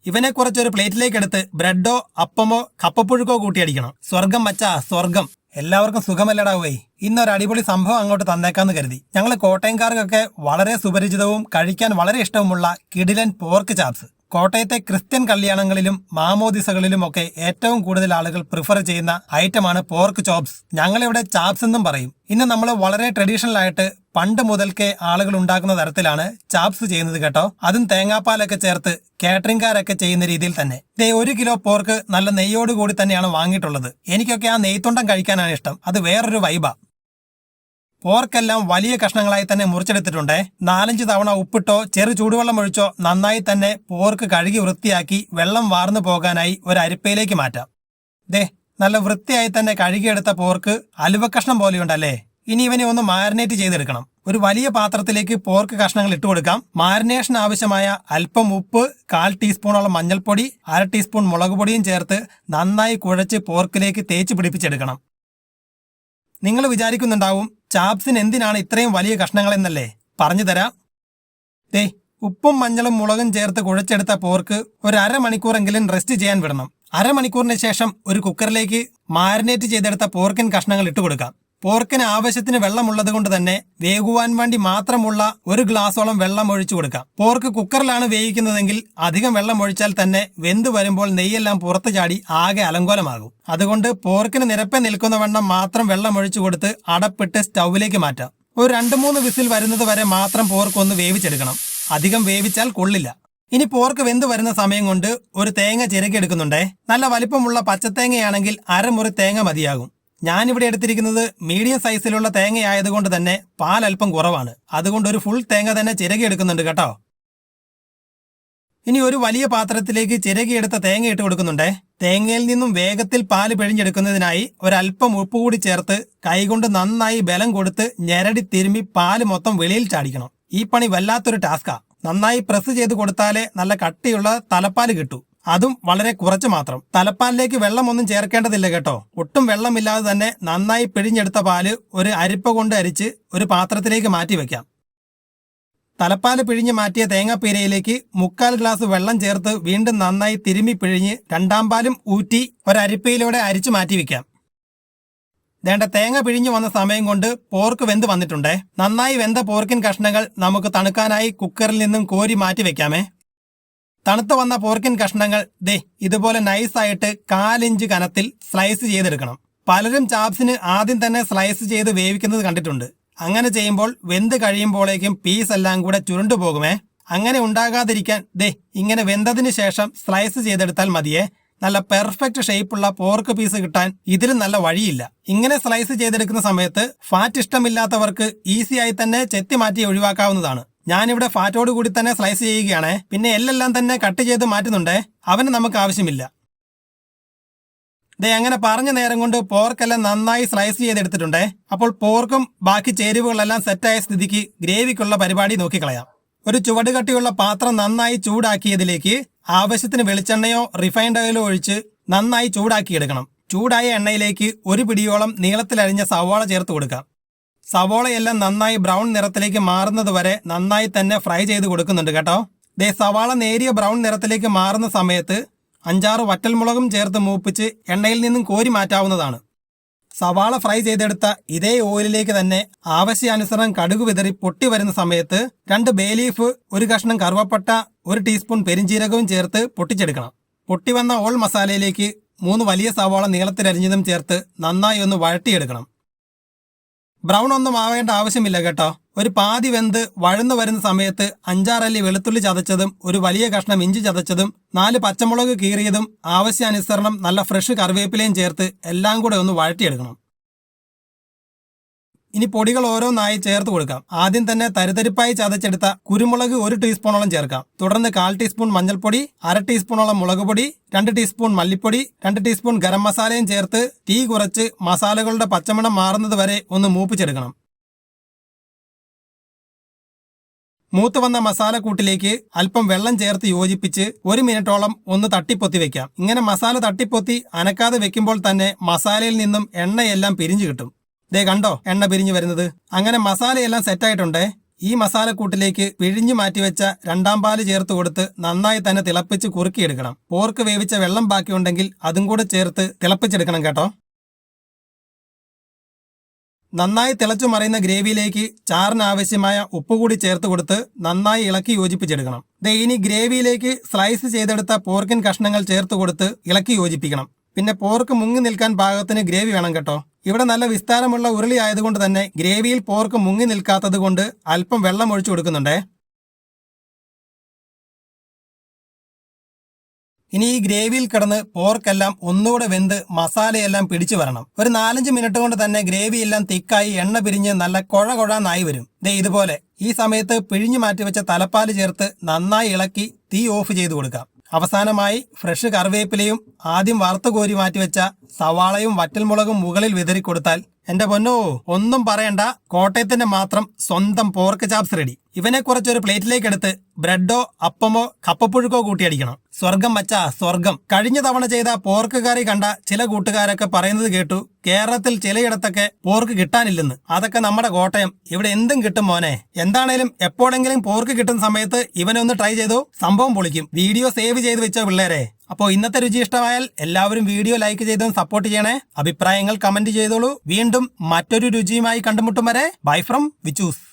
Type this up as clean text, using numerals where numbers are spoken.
ഇവനെ കുറച്ചൊരു പ്ലേറ്റിലേക്ക് എടുത്ത് ബ്രെഡോ അപ്പമോ കപ്പപ്പുഴുക്കോ കൂട്ടിയടിക്കണം. സ്വർഗം മച്ചാ, സ്വർഗം. എല്ലാവർക്കും സുഖമല്ലടാവേ. ഇന്നൊരു അടിപൊളി സംഭവം അങ്ങോട്ട് തന്നേക്കാന്ന് കരുതി. ഞങ്ങൾ കോട്ടയംകാർക്കൊക്കെ വളരെ സുപരിചിതവും കഴിക്കാൻ വളരെ ഇഷ്ടവുമുള്ള കിടിലൻ പോർക്ക് ചാപ്സ്. കോട്ടയത്തെ ക്രിസ്ത്യൻ കല്യാണങ്ങളിലും മാമോദിസകളിലും ഒക്കെ ഏറ്റവും കൂടുതൽ ആളുകൾ പ്രിഫർ ചെയ്യുന്ന ഐറ്റമാണ് പോർക്ക് ചോപ്സ്. ഞങ്ങളിവിടെ ചാപ്സ് എന്നും പറയും. ഇന്ന് നമ്മൾ വളരെ ട്രഡീഷണൽ ആയിട്ട് പണ്ട് മുതൽക്കേ ആളുകൾ ഉണ്ടാക്കുന്ന തരത്തിലാണ് ചാപ്സ് ചെയ്യുന്നത് കേട്ടോ. അതും തേങ്ങാപ്പാലൊക്കെ ചേർത്ത് കാറ്ററിംഗുകാരൊക്കെ ചെയ്യുന്ന രീതിയിൽ തന്നെ. 1 കിലോ പോർക്ക് നല്ല നെയ്യോട് കൂടി തന്നെയാണ് വാങ്ങിയിട്ടുള്ളത്. എനിക്കൊക്കെ ആ നെയ്ത്തുണ്ടം കഴിക്കാനാണ് ഇഷ്ടം. അത് വേറൊരു വൈബാ. പോർക്കെല്ലാം വലിയ കഷ്ണങ്ങളായി തന്നെ മുറിച്ചെടുത്തിട്ടുണ്ടേ. 4-5 തവണ ഉപ്പിട്ടോ ചെറു ചൂടുവെള്ളം ഒഴിച്ചോ നന്നായി തന്നെ പോർക്ക് കഴുകി വൃത്തിയാക്കി വെള്ളം വാർന്നു പോകാനായി ഒരു അരിപ്പയിലേക്ക് മാറ്റാം. നല്ല വൃത്തിയായി തന്നെ കഴുകിയെടുത്ത പോർക്ക് അലുവക്കഷ്ണം പോലെയുണ്ടല്ലേ. ഇനി ഇവനെ ഒന്ന് മാരിനേറ്റ് ചെയ്തെടുക്കണം. ഒരു വലിയ പാത്രത്തിലേക്ക് പോർക്ക് കഷ്ണങ്ങൾ ഇട്ടുകൊടുക്കാം. മാരിനേഷൻ ആവശ്യമായ അല്പം ഉപ്പ്, 1/4 ടീസ്പൂണോളം മഞ്ഞൾപ്പൊടി, 1/2 ടീസ്പൂൺ മുളക് പൊടിയും ചേർത്ത് നന്നായി കുഴച്ച് പോർക്കിലേക്ക് തേച്ച് പിടിപ്പിച്ചെടുക്കണം. നിങ്ങൾ വിചാരിക്കുന്നുണ്ടാവും ചാപ്സിന് എന്തിനാണ് ഇത്രയും വലിയ കഷ്ണങ്ങളെന്നല്ലേ? പറഞ്ഞു തരാം. ഉപ്പും മഞ്ഞളും മുളകും ചേർത്ത് കുഴച്ചെടുത്ത പോർക്ക് ഒരു അരമണിക്കൂറെങ്കിലും റെസ്റ്റ് ചെയ്യാൻ വിടണം. അരമണിക്കൂറിന് ശേഷം ഒരു കുക്കറിലേക്ക് മാരിനേറ്റ് ചെയ്തെടുത്ത പോർക്കിൻ കഷ്ണങ്ങൾ ഇട്ടുകൊടുക്കാം. പോർക്കിന് ആവശ്യത്തിന് വെള്ളമുള്ളത് കൊണ്ട് തന്നെ വേകുവാൻ വേണ്ടി മാത്രമുള്ള 1 ഗ്ലാസോളം വെള്ളം ഒഴിച്ചു കൊടുക്കാം. പോർക്ക് കുക്കറിലാണ് വേവിക്കുന്നതെങ്കിൽ അധികം വെള്ളം ഒഴിച്ചാൽ തന്നെ വെന്ത് വരുമ്പോൾ നെയ്യെല്ലാം പുറത്തു ചാടി ആകെ അലങ്കോലമാകും. അതുകൊണ്ട് പോർക്കിന് നിരപ്പെ നിൽക്കുന്ന വണ്ണം മാത്രം വെള്ളം ഒഴിച്ചു കൊടുത്ത് അടപ്പിട്ട് സ്റ്റൗവിലേക്ക് മാറ്റാം. ഒരു 2-3 വിസിൽ വരുന്നത് വരെ മാത്രം പോർക്ക് ഒന്ന് വേവിച്ചെടുക്കണം. അധികം വേവിച്ചാൽ കൊള്ളില്ല. ഇനി പോർക്ക് വെന്ത് വരുന്ന സമയം കൊണ്ട് ഒരു തേങ്ങ ചിരകിയെടുക്കുന്നുണ്ടേ. നല്ല വലിപ്പമുള്ള പച്ചത്തേങ്ങയാണെങ്കിൽ അരമുറി തേങ്ങ മതിയാകും. ഞാനിവിടെ എടുത്തിരിക്കുന്നത് മീഡിയം സൈസിലുള്ള തേങ്ങയായതുകൊണ്ട് തന്നെ പാൽ അല്പം കുറവാണ്. അതുകൊണ്ട് ഒരു ഫുൾ തേങ്ങ തന്നെ ചിരകിയെടുക്കുന്നുണ്ട് കേട്ടോ. ഇനി ഒരു വലിയ പാത്രത്തിലേക്ക് ചിരകിയെടുത്ത തേങ്ങ ഇട്ട് കൊടുക്കുന്നുണ്ടേ. തേങ്ങയിൽ നിന്നും വേഗത്തിൽ പാല് പിഴിഞ്ഞെടുക്കുന്നതിനായി ഒരല്പം ഉപ്പ് കൂടി ചേർത്ത് കൈകൊണ്ട് നന്നായി ബലം കൊടുത്ത് ഞെരടി തിരുമ്മി പാല് മൊത്തം വെളിയിൽ ചാടിക്കണം. ഈ പണി വല്ലാത്തൊരു ടാസ്കാ. നന്നായി പ്രസ് ചെയ്ത് കൊടുത്താലേ നല്ല കട്ടിയുള്ള തലപ്പാല് കിട്ടൂ. അതും വളരെ കുറച്ച് മാത്രം. തലപ്പാലിലേക്ക് വെള്ളമൊന്നും ചേർക്കേണ്ടതില്ല കേട്ടോ. ഒട്ടും വെള്ളമില്ലാതെ തന്നെ നന്നായി പിഴിഞ്ഞെടുത്ത പാല് ഒരു അരിപ്പ കൊണ്ട് അരിച്ച് ഒരു പാത്രത്തിലേക്ക് മാറ്റി വെക്കാം. തലപ്പാല് പിഴിഞ്ഞ് മാറ്റിയ തേങ്ങാപ്പീരയിലേക്ക് 3/4 ഗ്ലാസ് വെള്ളം ചേർത്ത് വീണ്ടും നന്നായി തിരുമ്മി പിഴിഞ്ഞ് 2ാം പാലും ഊറ്റി ഒരരിപ്പയിലൂടെ അരിച്ചു മാറ്റി വെക്കാം. തേങ്ങ പിഴിഞ്ഞു വന്ന സമയം കൊണ്ട് പോർക്ക് വെന്ത് വന്നിട്ടുണ്ടേ. നന്നായി വെന്ത പോർക്കിൻ കഷ്ണങ്ങൾ നമുക്ക് തണുക്കാനായി കുക്കറിൽ നിന്നും കോരി മാറ്റി വെക്കാമേ. തണുത്തു വന്ന പോർക്കിൻ കഷ്ണങ്ങൾ ഇതുപോലെ നൈസായിട്ട് 1/4 ഇഞ്ച് കനത്തിൽ സ്ലൈസ് ചെയ്തെടുക്കണം. പലരും ചാപ്സിന് ആദ്യം തന്നെ സ്ലൈസ് ചെയ്ത് വേവിക്കുന്നത് കണ്ടിട്ടുണ്ട്. അങ്ങനെ ചെയ്യുമ്പോൾ വെന്ത് കഴിയുമ്പോഴേക്കും പീസ് എല്ലാം കൂടെ ചുരുണ്ടു പോകുമേ. അങ്ങനെ ഉണ്ടാകാതിരിക്കാൻ ഇങ്ങനെ വെന്തതിന് ശേഷം സ്ലൈസ് ചെയ്തെടുത്താൽ മതിയേ. നല്ല പെർഫെക്റ്റ് ഷേപ്പുള്ള പോർക്ക് പീസ് കിട്ടാൻ ഇതിലും നല്ല വഴിയില്ല. ഇങ്ങനെ സ്ലൈസ് ചെയ്തെടുക്കുന്ന സമയത്ത് ഫാറ്റ് ഇഷ്ടമില്ലാത്തവർക്ക് ഈസിയായി തന്നെ ചെത്തി മാറ്റി ഒഴിവാക്കാവുന്നതാണ്. ഞാനിവിടെ ഫാറ്റോട് കൂടി തന്നെ സ്ലൈസ് ചെയ്യുകയാണേ. പിന്നെ എല്ലെല്ലാം തന്നെ കട്ട് ചെയ്ത് മാറ്റുന്നുണ്ടേ. അവന് നമുക്ക് ആവശ്യമില്ല. അങ്ങനെ പറഞ്ഞ നേരം കൊണ്ട് പോർക്കെല്ലാം നന്നായി സ്ലൈസ് ചെയ്തെടുത്തിട്ടുണ്ടേ. അപ്പോൾ പോർക്കും ബാക്കി ചേരുവകളെല്ലാം സെറ്റായ സ്ഥിതിക്ക് ഗ്രേവിക്കുള്ള പരിപാടി നോക്കിക്കളയാം. ഒരു ചുവട് കട്ടിയുള്ള പാത്രം നന്നായി ചൂടാക്കിയതിലേക്ക് ആവശ്യത്തിന് വെളിച്ചെണ്ണയോ റിഫൈൻഡ് ഓയിലോ ഒഴിച്ച് നന്നായി ചൂടാക്കിയെടുക്കണം. ചൂടായ എണ്ണയിലേക്ക് 1 പിടിയോളം നീളത്തിലരിഞ്ഞ സവാള ചേർത്ത് കൊടുക്കാം. സവാളയെല്ലാം നന്നായി ബ്രൗൺ നിറത്തിലേക്ക് മാറുന്നത് വരെ നന്നായി തന്നെ ഫ്രൈ ചെയ്ത് കൊടുക്കുന്നുണ്ട് കേട്ടോ. സവാള നേരിയ ബ്രൗൺ നിറത്തിലേക്ക് മാറുന്ന സമയത്ത് 5-6 വറ്റൽമുളകും ചേർത്ത് മൂപ്പിച്ച് എണ്ണയിൽ നിന്നും കോരി മാറ്റാവുന്നതാണ്. സവാള ഫ്രൈ ചെയ്തെടുത്ത ഇതേ ഓയിലിലേക്ക് തന്നെ ആവശ്യാനുസരണം കടുക് വിതറി പൊട്ടി വരുന്ന സമയത്ത് 2 ബേ ലീഫ്, 1 കഷ്ണം കറുവപ്പട്ട, 1 ടീസ്പൂൺ പെരിഞ്ജീരകവും ചേർത്ത് പൊട്ടിച്ചെടുക്കണം. പൊട്ടി വന്ന ഓൾ മസാലയിലേക്ക് 3 വലിയ സവാള നീളത്തിലരിഞ്ഞതും ചേർത്ത് നന്നായി ഒന്ന് വഴട്ടിയെടുക്കണം. ബ്രൗൺ ഒന്നും ആവേണ്ട ആവശ്യമില്ല കേട്ടോ. ഒരു പാതി വെന്ത് വഴന്നു വരുന്ന സമയത്ത് 5-6 അല്ലി വെളുത്തുള്ളി ചതച്ചതും 1 വലിയ കഷ്ണം ഇഞ്ചി ചതച്ചതും 4 പച്ചമുളക് കീറിയതും ആവശ്യാനുസരണം നല്ല ഫ്രഷ് കറിവേപ്പിലയും ചേർത്ത് എല്ലാം കൂടെ ഒന്ന് വഴറ്റിയെടുക്കണം. ഇനി പൊടികൾ ഓരോന്നായി ചേർത്ത് കൊടുക്കാം. ആദ്യം തന്നെ തരിതരിപ്പായി ചതച്ചെടുത്ത കുരുമുളക് 1 ടീസ്പൂണോളം ചേർക്കാം. തുടർന്ന് 1/4 ടീസ്പൂൺ മഞ്ഞൾപ്പൊടി, 1/2 ടീസ്പൂണോളം മുളക് പൊടി, 2 ടീസ്പൂൺ മല്ലിപ്പൊടി, 2 ടീസ്പൂൺ ഗരം മസാലയും ചേർത്ത് തീ കുറച്ച് മസാലകളുടെ പച്ചമണം മാറുന്നത് വരെ ഒന്ന് മൂപ്പിച്ചെടുക്കണം. മൂത്ത് വന്ന മസാലക്കൂട്ടിലേക്ക് അല്പം വെള്ളം ചേർത്ത് യോജിപ്പിച്ച് 1 മിനിറ്റോളം ഒന്ന് തട്ടിപ്പൊത്തി വെക്കാം. ഇങ്ങനെ മസാല തട്ടിപ്പൊത്തി അനക്കാതെ വെക്കുമ്പോൾ തന്നെ മസാലയിൽ നിന്നും എണ്ണയെല്ലാം പിരിഞ്ഞു കിട്ടും. കണ്ടോ എണ്ണ പിരിഞ്ഞു വരുന്നത്. അങ്ങനെ മസാലയെല്ലാം സെറ്റായിട്ടുണ്ട്. ഈ മസാലക്കൂട്ടിലേക്ക് പിഴിഞ്ഞു മാറ്റിവെച്ച രണ്ടാം പാല് ചേർത്ത് കൊടുത്ത് നന്നായി തന്നെ തിളപ്പിച്ച് കുറുക്കിയെടുക്കണം. പോർക്ക് വേവിച്ച വെള്ളം ബാക്കിയുണ്ടെങ്കിൽ അതും കൂടെ ചേർത്ത് തിളപ്പിച്ചെടുക്കണം കേട്ടോ. നന്നായി തിളച്ചു മറിയുന്ന ഗ്രേവിയിലേക്ക് ചാറിന് ആവശ്യമായ ഉപ്പ് കൂടി ചേർത്ത് കൊടുത്ത് നന്നായി ഇളക്കി യോജിപ്പിച്ചെടുക്കണം. ഇനി ഗ്രേവിയിലേക്ക് സ്ലൈസ് ചെയ്തെടുത്ത പോർക്കിൻ കഷ്ണങ്ങൾ ചേർത്ത് കൊടുത്ത് ഇളക്കി യോജിപ്പിക്കണം. പിന്നെ പോർക്ക് മുങ്ങി നിൽക്കാൻ പാകത്തിന് ഗ്രേവി വേണം കേട്ടോ. ഇവിടെ നല്ല വിസ്താരമുള്ള ഉരുളി ആയതുകൊണ്ട് തന്നെ ഗ്രേവിയിൽ പോർക്ക് മുങ്ങി നിൽക്കാത്തത് കൊണ്ട് അല്പം വെള്ളം ഒഴിച്ചു കൊടുക്കുന്നുണ്ടേ. ഇനി ഈ ഗ്രേവിയിൽ കിടന്ന് പോർക്കെല്ലാം ഒന്നുകൂടെ വെന്ത് മസാലയെല്ലാം പിടിച്ചു വരണം. ഒരു 4-5 മിനിറ്റ് കൊണ്ട് തന്നെ ഗ്രേവി എല്ലാം തിക്കായി എണ്ണ പിരിഞ്ഞ് നല്ല കൊഴകൊഴാന്നായി വരും. ഇതുപോലെ. ഈ സമയത്ത് പിഴിഞ്ഞു മാറ്റിവെച്ച തലപ്പാല് ചേർത്ത് നന്നായി ഇളക്കി തീ ഓഫ് ചെയ്ത് കൊടുക്കാം. അവസാനമായി ഫ്രഷ് കറിവേപ്പിലയും ആദ്യം വറുത്ത് കോരി മാറ്റിവെച്ച സവാളയും വറ്റൽമുളകും മുകളിൽ വിതറിക്കൊടുത്താൽ എന്റെ പൊന്നോ, ഒന്നും പറയണ്ട, കോട്ടയത്തിന്റെ മാത്രം സ്വന്തം പോർക്ക് ചാപ്സ് റെഡി. ഇവനെ കുറച്ചൊരു പ്ലേറ്റിലേക്ക് എടുത്ത് ബ്രെഡോ അപ്പമോ കപ്പപ്പുഴുക്കോ കൂട്ടിയടിക്കണം. സ്വർഗം മച്ചാ, സ്വർഗം. കഴിഞ്ഞ തവണ ചെയ്ത പോർക്ക് കറി കണ്ട ചില കൂട്ടുകാരൊക്കെ പറയുന്നത് കേട്ടു, കേരളത്തിൽ ചിലയിടത്തൊക്കെ പോർക്ക് കിട്ടാനില്ലെന്ന്. അതൊക്കെ നമ്മുടെ കോട്ടയം, ഇവിടെ എന്തും കിട്ടും മോനെ. എന്താണേലും എപ്പോഴെങ്കിലും പോർക്ക് കിട്ടുന്ന സമയത്ത് ഇവനൊന്ന് ട്രൈ ചെയ്തോ, സംഭവം പൊളിക്കും. വീഡിയോ സേവ് ചെയ്ത് വെച്ചോ പിള്ളേരെ. അപ്പോൾ ഇന്നത്തെ രുചി ഇഷ്ടമായാൽ എല്ലാവരും വീഡിയോ ലൈക്ക് ചെയ്തും സപ്പോർട്ട് ചെയ്യണേ. അഭിപ്രായങ്ങൾ കമന്റ് ചെയ്തോളൂ. വീണ്ടും മറ്റൊരു രുചിയുമായി കണ്ടുമുട്ടും വരെ ബൈ ഫ്രം വിച്ചൂസ്.